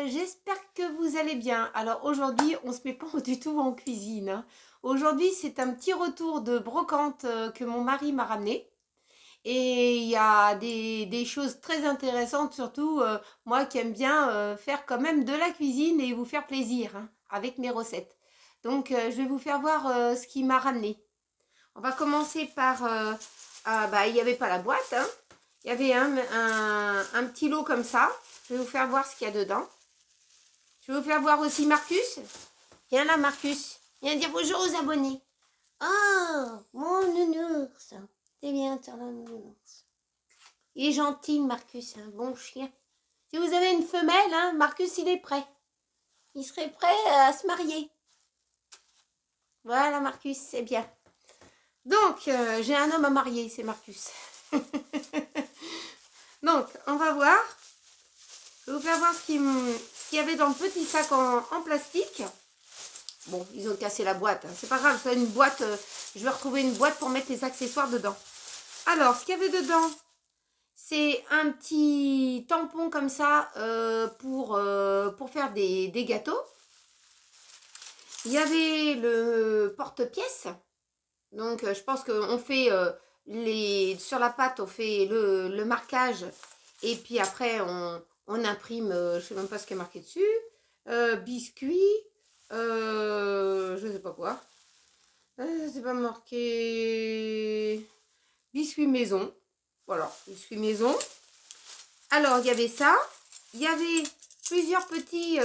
j'espère que vous allez bien. Alors aujourd'hui, on se met pas du tout en cuisine, hein. Aujourd'hui, c'est un petit retour de brocante que mon mari m'a ramené. Et il y a des choses très intéressantes, surtout moi qui aime bien faire quand même de la cuisine et vous faire plaisir hein, avec mes recettes. Donc je vais vous faire voir ce qu'il m'a ramené. On va commencer par... il n'y avait pas la boîte, hein. Il y avait un petit lot comme ça. Je vais vous faire voir ce qu'il y a dedans. Je vais vous faire voir aussi Marcus. Viens là, Marcus. Viens dire bonjour aux abonnés. Oh, mon nounours. C'est bien, ton nounours. Il est gentil, Marcus, un bon chien. Si vous avez une femelle, hein, Marcus, il est prêt. Il serait prêt à se marier. Voilà, Marcus, c'est bien. Donc, j'ai un homme à marier, c'est Marcus. Donc, on va voir. Je vais vous faire voir ce qu'il y avait dans le petit sac en plastique. Bon, ils ont cassé la boîte. Hein. C'est pas grave, c'est une boîte. Je vais retrouver une boîte pour mettre les accessoires dedans. Alors, ce qu'il y avait dedans, c'est un petit tampon comme ça pour faire des gâteaux. Il y avait le porte-pièce. Donc, je pense qu'on fait sur la pâte, on fait le marquage. Et puis après, on imprime, je ne sais même pas ce qui est marqué dessus. Biscuits, je ne sais pas quoi. C'est pas marqué biscuits maison. Voilà, biscuits maison. Alors, il y avait ça. Il y avait plusieurs petits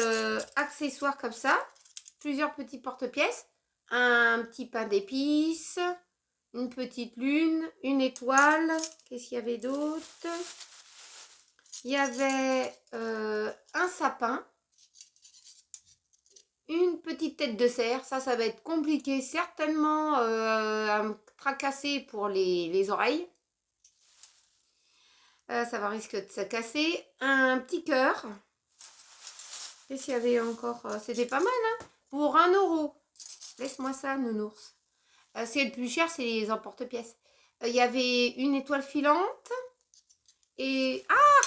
accessoires comme ça. Plusieurs petits porte-pièces. Un petit pain d'épices. Une petite lune. Une étoile. Qu'est-ce qu'il y avait d'autre? Il y avait un sapin. Une petite tête de cerf. Ça va être compliqué. Certainement à me tracasser pour les oreilles. Ça va risquer de se casser. Un petit cœur. Qu'est-ce qu'il y avait encore? C'était pas mal, hein? Pour 1 €. Laisse-moi ça, nounours. Ce qui est le plus cher, c'est les emporte-pièces. Il y avait une étoile filante. Et... Ah!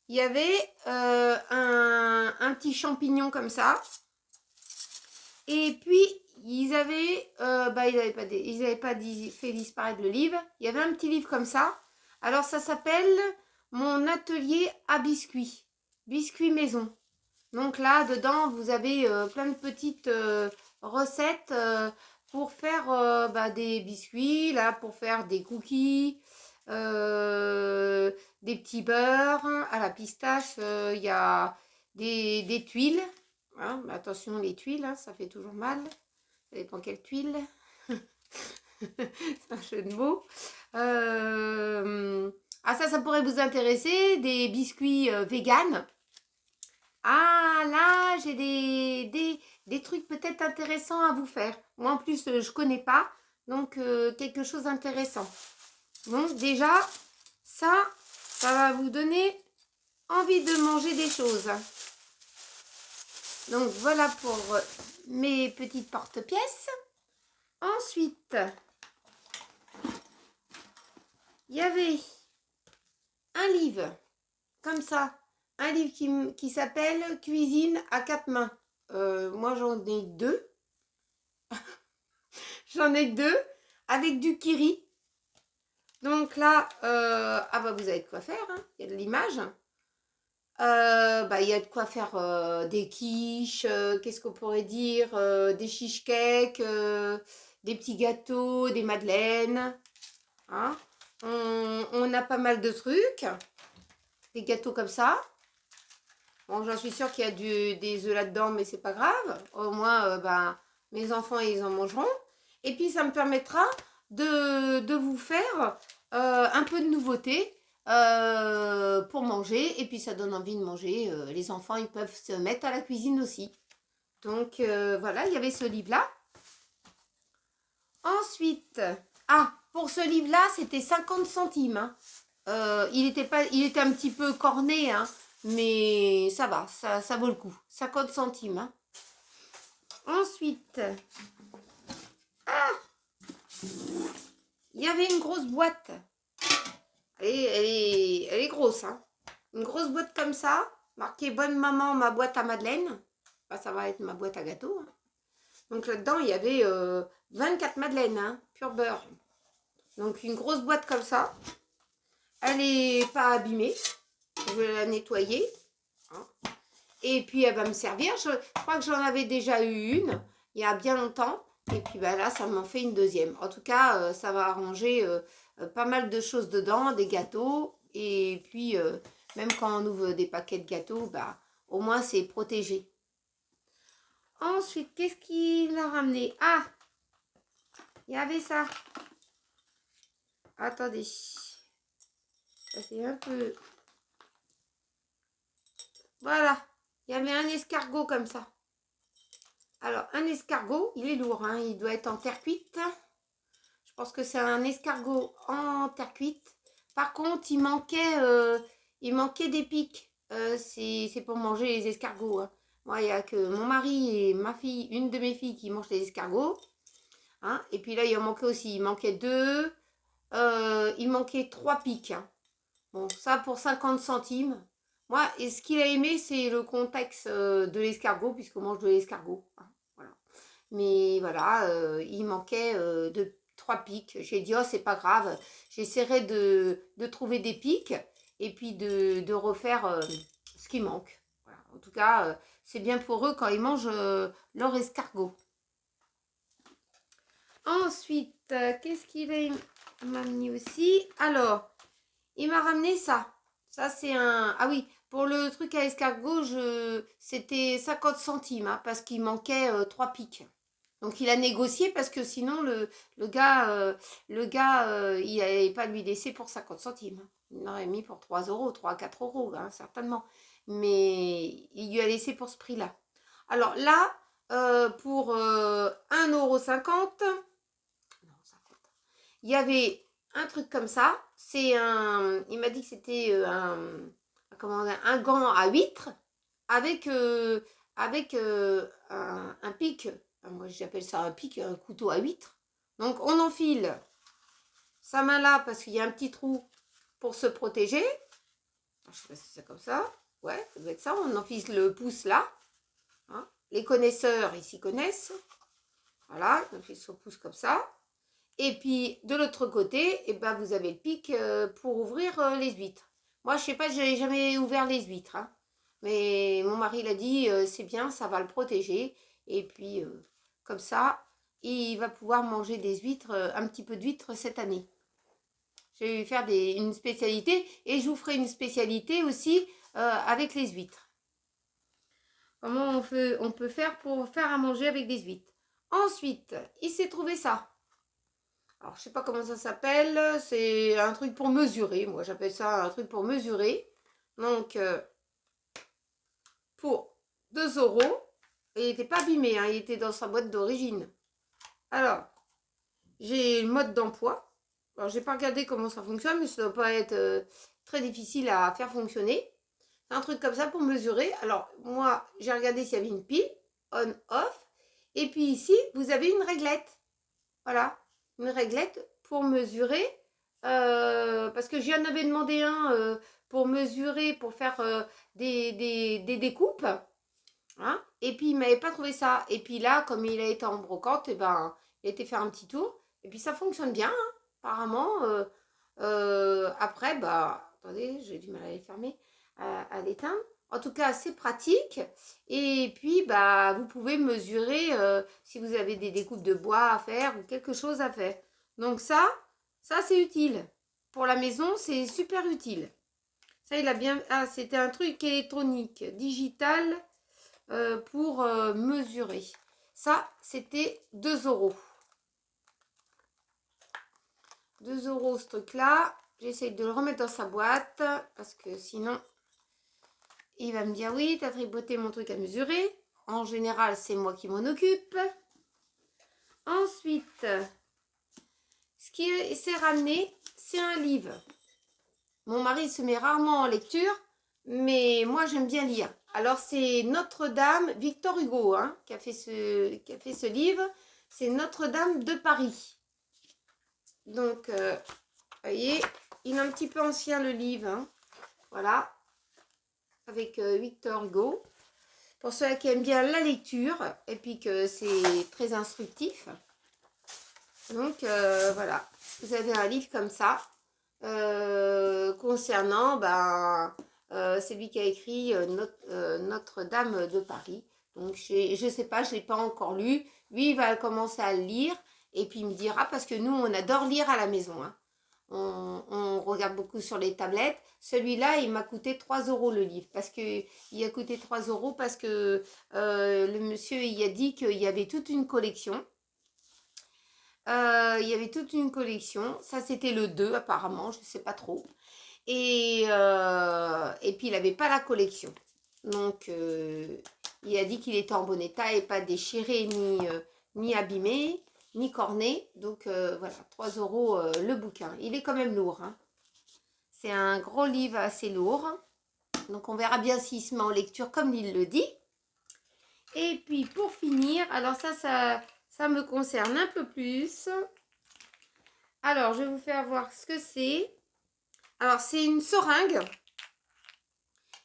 Il y avait un petit champignon comme ça. Et puis, ils avaient... ils n'avaient pas fait disparaître le livre. Il y avait un petit livre comme ça. Alors, ça s'appelle « Mon atelier à biscuits ». Biscuits maison. Donc là, dedans, vous avez plein de petites recettes pour faire des biscuits, là, pour faire des cookies, des petits beurres. À la pistache, il y a des tuiles. Hein, mais attention, les tuiles, hein, ça fait toujours mal. Ça dépend quelle tuile. C'est un jeu de mots. Ça pourrait vous intéresser. Des biscuits véganes. Ah, là, j'ai des trucs peut-être intéressants à vous faire. Moi, en plus, je connais pas. Donc, quelque chose d'intéressant. Donc, déjà, ça va vous donner envie de manger des choses. Donc, voilà pour mes petites porte-pièces. Ensuite, il y avait un livre, comme ça. Un livre qui s'appelle « Cuisine à 4 mains ». Moi, j'en ai 2. J'en ai 2 avec du kiri. Donc là, vous avez de quoi faire. Hein. Il y a de l'image. Il y a de quoi faire des quiches. Qu'est-ce qu'on pourrait dire? Des cheesecakes, des petits gâteaux, des madeleines. Hein. On a pas mal de trucs. Des gâteaux comme ça. Bon, j'en suis sûre qu'il y a des œufs là-dedans, mais c'est pas grave. Au moins, mes enfants, ils en mangeront. Et puis, ça me permettra de vous faire un peu de nouveauté pour manger. Et puis, ça donne envie de manger. Les enfants, ils peuvent se mettre à la cuisine aussi. Donc, voilà, il y avait ce livre-là. Ensuite, pour ce livre-là, c'était 50 centimes. Hein. Il était un petit peu corné, hein. Mais ça va, ça vaut le coup. 50 centimes. Hein. Ensuite, il y avait une grosse boîte. Elle est grosse. Hein. Une grosse boîte comme ça. marqué bonne maman, ma boîte à madeleine. Bah, ça va être ma boîte à gâteau. Hein. Donc là-dedans, il y avait 24 madeleines, hein, pur beurre. Donc une grosse boîte comme ça. Elle n'est pas abîmée. Je vais la nettoyer. Hein. Et puis elle va me servir. Je crois que j'en avais déjà eu une il y a bien longtemps. Et puis bah, là, ça m'en fait une deuxième. En tout cas, ça va arranger pas mal de choses dedans, des gâteaux. Et puis, même quand on ouvre des paquets de gâteaux, bah, au moins c'est protégé. Ensuite, qu'est-ce qu'il a ramené? Ah, il y avait ça. Attendez. Ça c'est un peu... Voilà. Il y avait un escargot comme ça. Alors, un escargot, il est lourd. Hein, il doit être en terre cuite. Je pense que c'est un escargot en terre cuite. Par contre, il manquait des pics. C'est pour manger les escargots. Hein. Moi, il n'y a que mon mari et ma fille, une de mes filles qui mangent les escargots. Hein. Et puis là, il en manquait aussi. Il manquait 2. Il manquait 3 pics. Hein. Bon, ça pour 50 centimes. Moi, et ce qu'il a aimé, c'est le contexte de l'escargot, puisqu'on mange de l'escargot. Hein, voilà. Mais voilà, il manquait de 3 pics. J'ai dit, oh, c'est pas grave. J'essaierai de trouver des pics et puis de refaire ce qui manque. Voilà. En tout cas, c'est bien pour eux quand ils mangent leur escargot. Ensuite, qu'est-ce qu'il m'a mis aussi? Alors, il m'a ramené ça. Ça, c'est un... Ah oui, pour le truc à escargot, c'était 50 centimes, hein, parce qu'il manquait 3 pics. Donc, il a négocié parce que sinon, le gars, il n'allait pas lui laisser pour 50 centimes. Hein. Il l'aurait mis pour 3 euros, 3 à 4 euros, hein, certainement. Mais il lui a laissé pour ce prix-là. Alors là, pour 1,50 €, non, 50. Il y avait un truc comme ça. C'est un... Il m'a dit que c'était un gant à huître avec, un pic. Moi, j'appelle ça un pic, un couteau à huître. Donc, on enfile sa main là parce qu'il y a un petit trou pour se protéger. Je sais pas si c'est comme ça. Ouais, ça doit être ça. On enfile le pouce là. Hein. Les connaisseurs, ils s'y connaissent. Voilà, on enfile son pouce comme ça. Et puis, de l'autre côté, eh ben, vous avez le pic pour ouvrir les huîtres. Moi, je sais pas, je n'ai jamais ouvert les huîtres. Hein. Mais mon mari l'a dit, c'est bien, ça va le protéger. Et puis, comme ça, il va pouvoir manger des huîtres, un petit peu d'huîtres cette année. Je vais lui faire une spécialité. Et je vous ferai une spécialité aussi avec les huîtres. Comment on peut faire pour faire à manger avec des huîtres. Ensuite, il s'est trouvé ça. Alors, je sais pas comment ça s'appelle. C'est un truc pour mesurer. Moi, j'appelle ça un truc pour mesurer. Donc, pour 2 €. Et il n'était pas abîmé. Hein, il était dans sa boîte d'origine. Alors, j'ai le mode d'emploi. Alors, j'ai pas regardé comment ça fonctionne, mais ça doit pas être très difficile à faire fonctionner. C'est un truc comme ça pour mesurer. Alors, moi, j'ai regardé s'il y avait une pile, on, off. Et puis ici, vous avez une réglette. Voilà, une réglette pour mesurer. Parce que j'en avais demandé un pour mesurer, pour faire des découpes. Hein, et puis, il ne m'avait pas trouvé ça. Et puis là, comme il a été en brocante, eh ben, il a été faire un petit tour. Et puis, ça fonctionne bien, hein, apparemment. Après, bah, attendez, j'ai du mal à les fermer, à l'éteindre. En tout cas, c'est pratique. Et puis, bah, vous pouvez mesurer si vous avez des découpes de bois à faire ou quelque chose à faire. Donc ça c'est utile. Pour la maison, c'est super utile. Ça, il a bien... Ah, c'était un truc électronique, digital, pour mesurer. Ça, c'était 2 €. 2 € ce truc-là. J'essaye de le remettre dans sa boîte parce que sinon, il va me dire oui, t'as tripoté mon truc à mesurer. En général, c'est moi qui m'en occupe. Ensuite, ce qui s'est ramené, c'est un livre. Mon mari se met rarement en lecture, mais moi, j'aime bien lire. Alors, c'est Notre-Dame, Victor Hugo, hein, qui a fait ce livre. C'est Notre-Dame de Paris. Donc, vous voyez, il est un petit peu ancien le livre. Hein. Voilà. avec Victor Hugo. Pour ceux qui aiment bien la lecture et puis que c'est très instructif. Donc voilà, vous avez un livre comme ça concernant c'est lui qui a écrit Notre-Dame de Paris. Donc je ne sais pas, je ne l'ai pas encore lu. Lui, il va commencer à le lire et puis il me dira, parce que nous, on adore lire à la maison. Hein. On regarde beaucoup sur les tablettes. Celui-là, il m'a coûté 3 € le livre. Parce que il a coûté 3 € parce que le monsieur, il a dit qu'il y avait toute une collection. Il y avait toute une collection. Ça, c'était le 2 apparemment. Je ne sais pas trop. Et puis, il n'avait pas la collection. Donc, il a dit qu'il était en bon état et pas déchiré ni abîmé ni corné. Donc voilà, 3 € le bouquin. Il est quand même lourd. Hein. C'est un gros livre assez lourd. Donc on verra bien s'il se met en lecture comme il le dit. Et puis pour finir, alors ça me concerne un peu plus. Alors je vais vous faire voir ce que c'est. Alors c'est une seringue.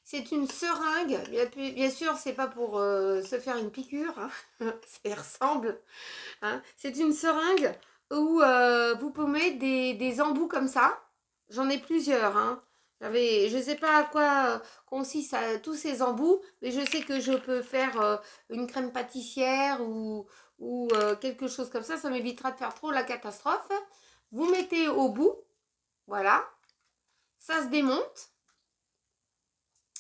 C'est une seringue. Bien sûr, c'est pas pour se faire une piqûre. Hein. Ça ressemble. Hein. C'est une seringue où vous pouvez mettre des embouts comme ça. J'en ai plusieurs. Hein. Je ne sais pas à quoi consistent tous ces embouts, mais je sais que je peux faire une crème pâtissière ou quelque chose comme ça. Ça m'évitera de faire trop la catastrophe. Vous mettez au bout. Voilà. Ça se démonte.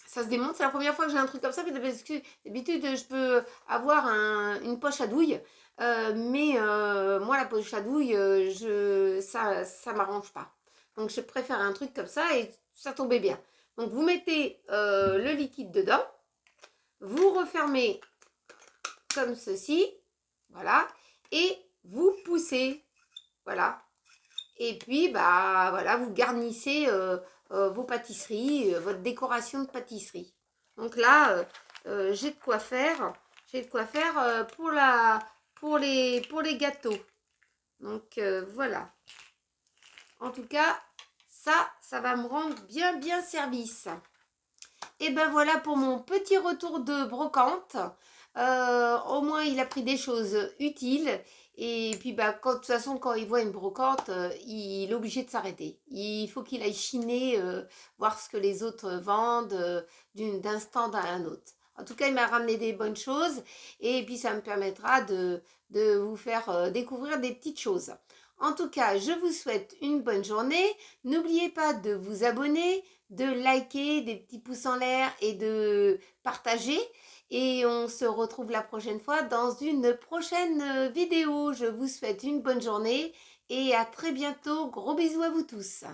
Ça se démonte. C'est la première fois que j'ai un truc comme ça. D'habitude, je peux avoir une poche à douille. Mais moi, la poche à douille, ça m'arrange pas. Donc, je préfère un truc comme ça et ça tombait bien. Donc, vous mettez le liquide dedans. Vous refermez comme ceci. Voilà. Et vous poussez. Voilà. Et puis, voilà, vous garnissez vos pâtisseries, votre décoration de pâtisserie. Donc là, j'ai de quoi faire. J'ai de quoi faire pour les gâteaux. Donc voilà. En tout cas, ça va me rendre bien service. Et ben voilà pour mon petit retour de brocante. Au moins, il a pris des choses utiles. Et puis, de toute façon, quand il voit une brocante, il est obligé de s'arrêter. Il faut qu'il aille chiner, voir ce que les autres vendent d'un stand à un autre. En tout cas, il m'a ramené des bonnes choses. Et puis, ça me permettra de vous faire découvrir des petites choses. En tout cas, je vous souhaite une bonne journée. N'oubliez pas de vous abonner, de liker, des petits pouces en l'air et de partager. Et on se retrouve la prochaine fois dans une prochaine vidéo. Je vous souhaite une bonne journée et à très bientôt. Gros bisous à vous tous.